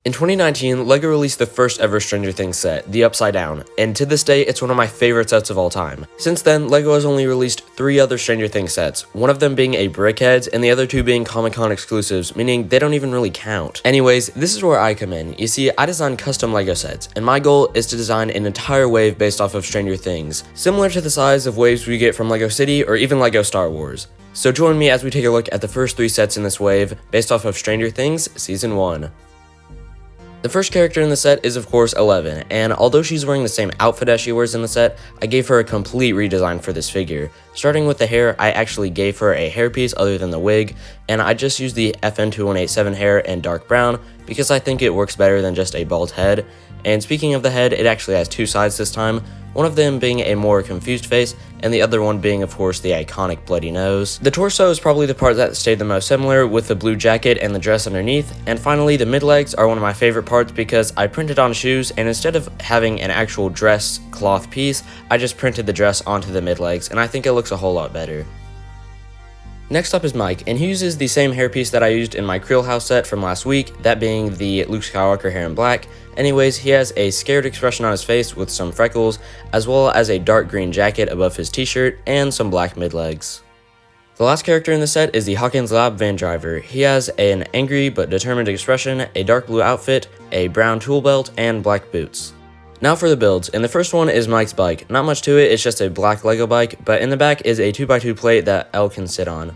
In 2019, LEGO released the first ever Stranger Things set, the Upside Down, and to this day, it's one of my favorite sets of all time. Since then, LEGO has only released 3 other Stranger Things sets, one of them being a Brickheads, and the other 2 being Comic-Con exclusives, meaning they don't even really count. Anyways, this is where I come in. You see, I design custom LEGO sets, and my goal is to design an entire wave based off of Stranger Things, similar to the size of waves we get from LEGO City or even LEGO Star Wars. So join me as we take a look at the first 3 sets in this wave, based off of Stranger Things Season 1. The first character in the set is of course 11, and although she's wearing the same outfit as she wears in the set, I gave her a complete redesign for this figure. Starting with the hair, I actually gave her a hairpiece other than the wig, and I just used the FN2187 hair in dark brown because I think it works better than just a bald head. And speaking of the head, it actually has 2 sides this time, one of them being a more confused face, and the other one being of course the iconic bloody nose. The torso is probably the part that stayed the most similar, with the blue jacket and the dress underneath, and finally the mid-legs are one of my favorite parts because I printed on shoes, and instead of having an actual dress cloth piece, I just printed the dress onto the mid-legs, and I think it looks a whole lot better. Next up is Mike, and he uses the same hairpiece that I used in my Creel House set from last week, that being the Luke Skywalker hair in black. Anyways, he has a scared expression on his face with some freckles, as well as a dark green jacket above his t-shirt, and some black mid-legs. The last character in the set is the Hawkins Lab van driver. He has an angry but determined expression, a dark blue outfit, a brown tool belt, and black boots. Now for the builds, and the first one is Mike's bike. Not much to it, it's just a black LEGO bike, but in the back is a 2x2 plate that Elle can sit on.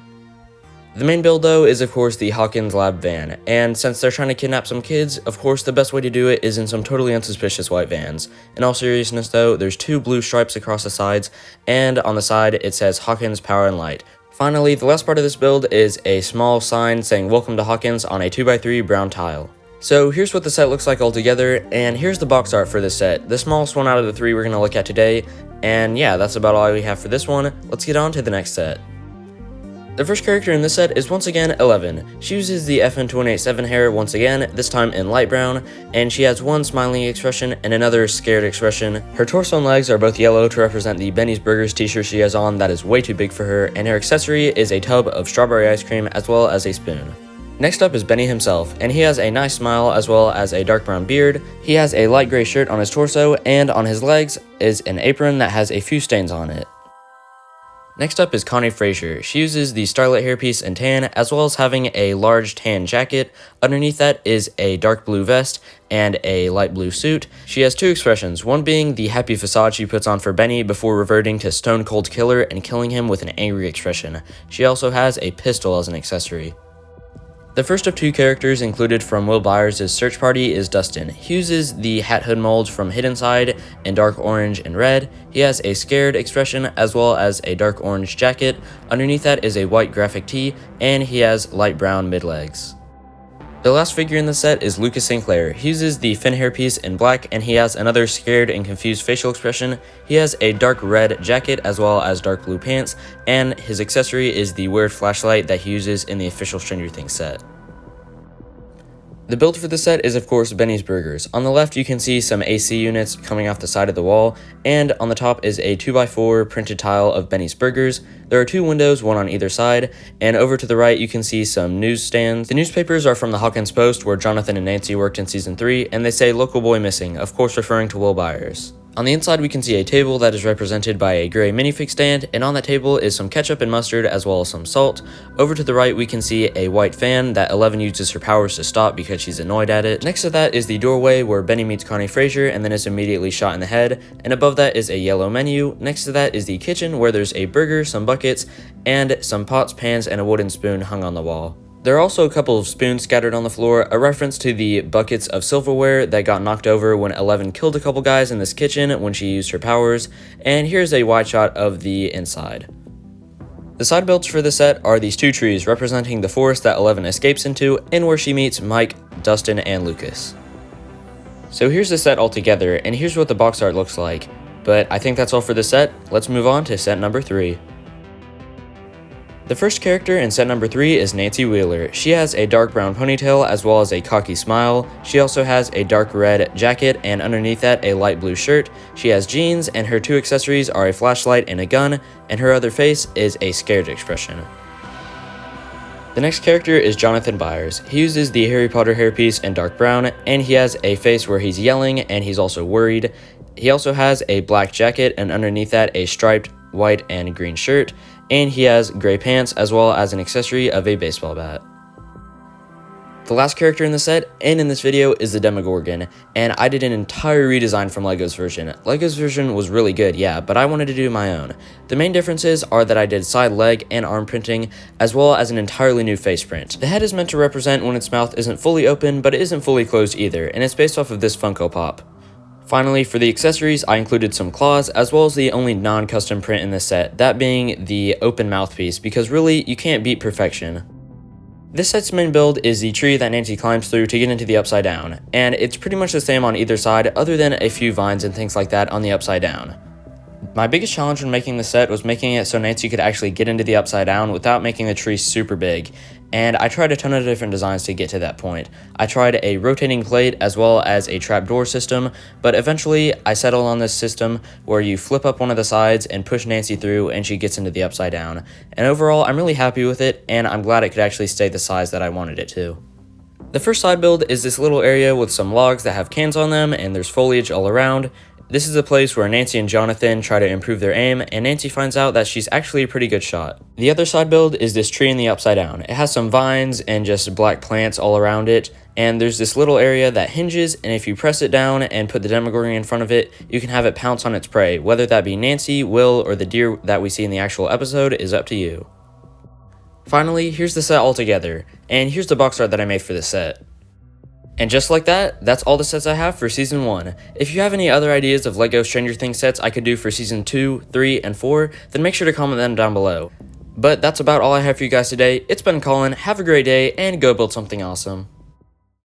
The main build though is of course the Hawkins Lab van, and since they're trying to kidnap some kids, of course the best way to do it is in some totally unsuspicious white vans. In all seriousness though, there's 2 blue stripes across the sides, and on the side it says Hawkins Power and Light. Finally, the last part of this build is a small sign saying Welcome to Hawkins on a 2x3 brown tile. So here's what the set looks like all together, and here's the box art for this set, the smallest one out of the 3 we're going to look at today, and yeah, that's about all we have for this one. Let's get on to the next set. The first character in this set is once again 11. She uses the FN2187 hair once again, this time in light brown, and she has one smiling expression and another scared expression. Her torso and legs are both yellow to represent the Benny's Burgers t-shirt she has on that is way too big for her, and her accessory is a tub of strawberry ice cream as well as a spoon. Next up is Benny himself, and he has a nice smile as well as a dark brown beard. He has a light gray shirt on his torso, and on his legs is an apron that has a few stains on it. Next up is Connie Frazier. She uses the Starlight hairpiece in tan, as well as having a large tan jacket. Underneath that is a dark blue vest and a light blue suit. She has 2 expressions, one being the happy facade she puts on for Benny before reverting to Stone Cold Killer and killing him with an angry expression. She also has a pistol as an accessory. The first of 2 characters included from Will Byers' search party is Dustin. He uses the hat hood mold from Hidden Side in dark orange and red. He has a scared expression as well as a dark orange jacket. Underneath that is a white graphic tee, and he has light brown mid-legs. The last figure in the set is Lucas Sinclair. He uses the Finn hairpiece in black, and he has another scared and confused facial expression. He has a dark red jacket as well as dark blue pants, and his accessory is the weird flashlight that he uses in the official Stranger Things set. The build for the set is of course Benny's Burgers. On the left you can see some AC units coming off the side of the wall, and on the top is a 2x4 printed tile of Benny's Burgers. There are 2 windows, one on either side, and over to the right you can see some newsstands. The newspapers are from the Hawkins Post, where Jonathan and Nancy worked in season 3, and they say local boy missing, of course referring to Will Byers. On the inside we can see a table that is represented by a gray minifig stand, and on that table is some ketchup and mustard as well as some salt. Over to the right we can see a white fan that 11 uses her powers to stop because she's annoyed at it. Next to that is the doorway where Benny meets Connie Frazier and then is immediately shot in the head, and above that is a yellow menu. Next to that is the kitchen where there's a burger, some buckets, and some pots, pans, and a wooden spoon hung on the wall. There are also a couple of spoons scattered on the floor, a reference to the buckets of silverware that got knocked over when 11 killed a couple guys in this kitchen when she used her powers, and here's a wide shot of the inside. The side builds for the set are these 2 trees representing the forest that 11 escapes into and where she meets Mike, Dustin, and Lucas. So here's the set all together, and here's what the box art looks like, but I think that's all for the set. Let's move on to set number 3. The first character in set number 3 is Nancy Wheeler. She has a dark brown ponytail as well as a cocky smile. She also has a dark red jacket and underneath that a light blue shirt. She has jeans, and her 2 accessories are a flashlight and a gun, and her other face is a scared expression. The next character is Jonathan Byers. He uses the Harry Potter hairpiece in dark brown, and he has a face where he's yelling and he's also worried. He also has a black jacket and underneath that a striped white and green shirt, and he has gray pants as well as an accessory of a baseball bat. The last character in the set and in this video is the Demogorgon, and I did an entire redesign from LEGO's version. LEGO's version was really good, yeah, but I wanted to do my own. The main differences are that I did side leg and arm printing, as well as an entirely new face print. The head is meant to represent when its mouth isn't fully open, but it isn't fully closed either, and it's based off of this Funko Pop. Finally, for the accessories, I included some claws, as well as the only non-custom print in this set, that being the open mouthpiece, because really, you can't beat perfection. This set's main build is the tree that Nancy climbs through to get into the Upside Down, and it's pretty much the same on either side other than a few vines and things like that on the Upside Down. My biggest challenge when making the set was making it so Nancy could actually get into the Upside Down without making the tree super big, and I tried a ton of different designs to get to that point. I tried a rotating plate as well as a trapdoor system, but eventually I settled on this system where you flip up one of the sides and push Nancy through and she gets into the Upside Down. And overall, I'm really happy with it, and I'm glad it could actually stay the size that I wanted it to. The first side build is this little area with some logs that have cans on them, and there's foliage all around. This is a place where Nancy and Jonathan try to improve their aim, and Nancy finds out that she's actually a pretty good shot. The other side build is this tree in the Upside Down. It has some vines and just black plants all around it, and there's this little area that hinges, and if you press it down and put the Demogorgon in front of it, you can have it pounce on its prey. Whether that be Nancy, Will, or the deer that we see in the actual episode is up to you. Finally, here's the set all together, and here's the box art that I made for this set. And just like that, that's all the sets I have for Season 1. If you have any other ideas of LEGO Stranger Things sets I could do for Season 2, 3, and 4, then make sure to comment them down below. But that's about all I have for you guys today. It's been Colin, have a great day, and go build something awesome.